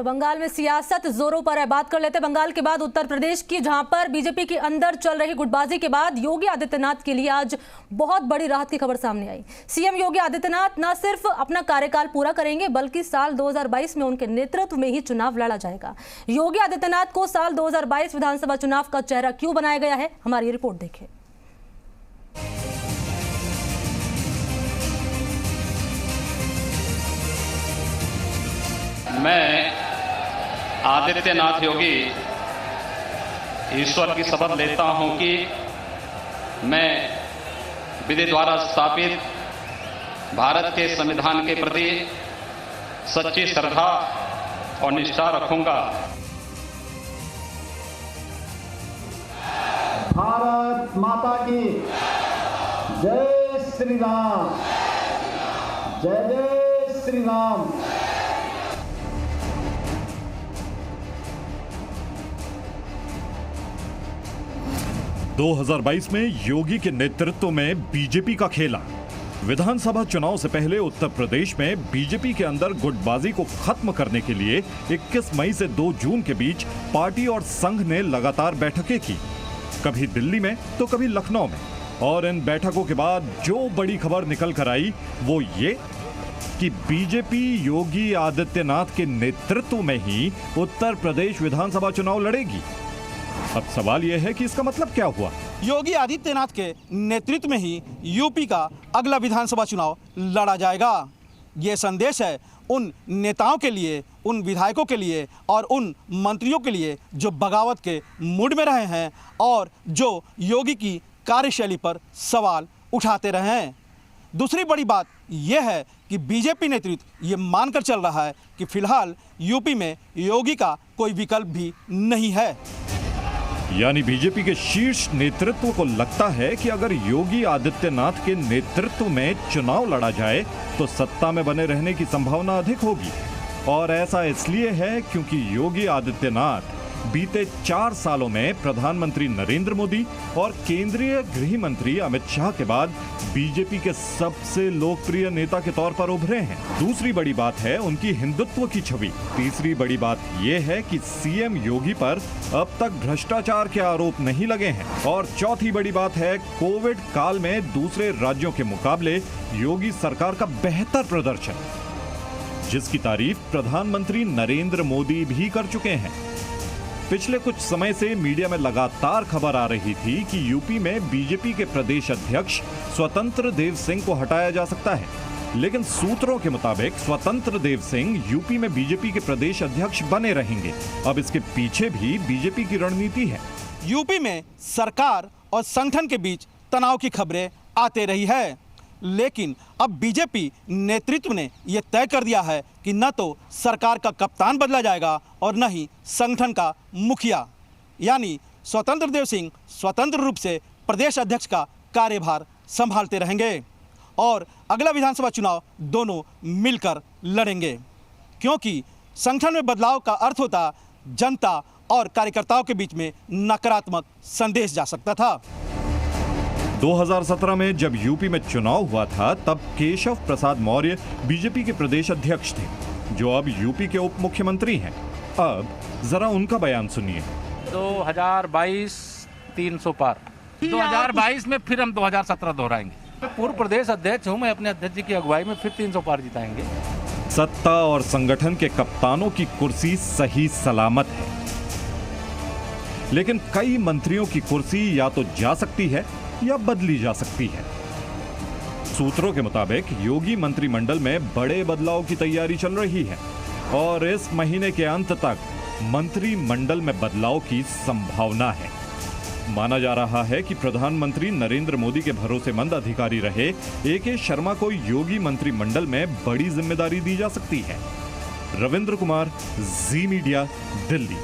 तो बंगाल में सियासत जोरों पर है। बात कर लेते हैं बंगाल के बाद उत्तर प्रदेश की, जहां पर बीजेपी के अंदर चल रही गुटबाजी के बाद योगी आदित्यनाथ के लिए आज बहुत बड़ी राहत की खबर सामने आई। सीएम योगी आदित्यनाथ न सिर्फ अपना कार्यकाल पूरा करेंगे बल्कि साल 2022 में उनके नेतृत्व में ही चुनाव लड़ा जाएगा। योगी आदित्यनाथ को साल 2022 विधानसभा चुनाव का चेहरा क्यों बनाया गया है, हमारी रिपोर्ट देखिए। मैं आदित्यनाथ योगी ईश्वर की शपथ लेता हूं कि मैं विधि द्वारा स्थापित भारत के संविधान के प्रति सच्ची श्रद्धा और निष्ठा रखूंगा। भारत माता की जय श्री राम, जय जय श्री राम। 2022 में योगी के नेतृत्व में बीजेपी का खेला। विधानसभा चुनाव से पहले उत्तर प्रदेश में बीजेपी के अंदर गुटबाजी को खत्म करने के लिए 21 मई से 2 जून के बीच पार्टी और संघ ने लगातार बैठकें की, कभी दिल्ली में तो कभी लखनऊ में। और इन बैठकों के बाद जो बड़ी खबर निकल कर आई वो ये कि बीजेपी योगी आदित्यनाथ के नेतृत्व में ही उत्तर प्रदेश विधानसभा चुनाव लड़ेगी। अब सवाल यह है कि इसका मतलब क्या हुआ। योगी आदित्यनाथ के नेतृत्व में ही यूपी का अगला विधानसभा चुनाव लड़ा जाएगा। ये संदेश है उन नेताओं के लिए, उन विधायकों के लिए और उन मंत्रियों के लिए जो बगावत के मूड में रहे हैं और जो योगी की कार्यशैली पर सवाल उठाते रहे हैं। दूसरी बड़ी बात यह है कि बीजेपी नेतृत्व ये मानकर चल रहा है कि फिलहाल यूपी में योगी का कोई विकल्प भी नहीं है। यानी बीजेपी के शीर्ष नेतृत्व को लगता है कि अगर योगी आदित्यनाथ के नेतृत्व में चुनाव लड़ा जाए तो सत्ता में बने रहने की संभावना अधिक होगी। और ऐसा इसलिए है क्योंकि योगी आदित्यनाथ बीते 4 सालों में प्रधानमंत्री नरेंद्र मोदी और केंद्रीय गृह मंत्री अमित शाह के बाद बीजेपी के सबसे लोकप्रिय नेता के तौर पर उभरे हैं। दूसरी बड़ी बात है उनकी हिंदुत्व की छवि। तीसरी बड़ी बात यह है कि सीएम योगी पर अब तक भ्रष्टाचार के आरोप नहीं लगे हैं। और चौथी बड़ी बात है कोविड काल में दूसरे राज्यों के मुकाबले योगी सरकार का बेहतर प्रदर्शन, जिसकी तारीफ प्रधानमंत्री नरेंद्र मोदी भी कर चुके हैं। पिछले कुछ समय से मीडिया में लगातार खबर आ रही थी कि यूपी में बीजेपी के प्रदेश अध्यक्ष स्वतंत्र देव सिंह को हटाया जा सकता है, लेकिन सूत्रों के मुताबिक स्वतंत्र देव सिंह यूपी में बीजेपी के प्रदेश अध्यक्ष बने रहेंगे। अब इसके पीछे भी बीजेपी की रणनीति है। यूपी में सरकार और संगठन के बीच तनाव की खबरें आते रही है, लेकिन अब बीजेपी नेतृत्व ने यह तय कर दिया है कि न तो सरकार का कप्तान बदला जाएगा और न ही संगठन का मुखिया, यानी स्वतंत्र देव सिंह स्वतंत्र रूप से प्रदेश अध्यक्ष का कार्यभार संभालते रहेंगे और अगला विधानसभा चुनाव दोनों मिलकर लड़ेंगे, क्योंकि संगठन में बदलाव का अर्थ होता जनता और कार्यकर्ताओं के बीच में नकारात्मक संदेश जा सकता था। 2017 में जब यूपी में चुनाव हुआ था तब केशव प्रसाद मौर्य बीजेपी के प्रदेश अध्यक्ष थे, जो अब यूपी के उप मुख्यमंत्री हैं। अब जरा उनका बयान सुनिए। 2022 300 पार, 2022 में फिर हम 2017 दोहराएंगे। पूर्व प्रदेश अध्यक्ष हूं मैं, अपने अध्यक्ष जी की अगुवाई में फिर 300 पार जिताएंगे। सत्ता और संगठन के कप्तानों की कुर्सी सही सलामत है, लेकिन कई मंत्रियों की कुर्सी या तो जा सकती है या बदली जा सकती है। सूत्रों के मुताबिक योगी मंत्रिमंडल में बड़े बदलाव की तैयारी चल रही है और इस महीने के अंत तक मंत्रिमंडल में बदलाव की संभावना है। माना जा रहा है कि प्रधानमंत्री नरेंद्र मोदी के भरोसेमंद अधिकारी रहे ए.के. शर्मा को योगी मंत्रिमंडल में बड़ी जिम्मेदारी दी जा सकती है। रविंद्र कुमार, जी मीडिया, दिल्ली।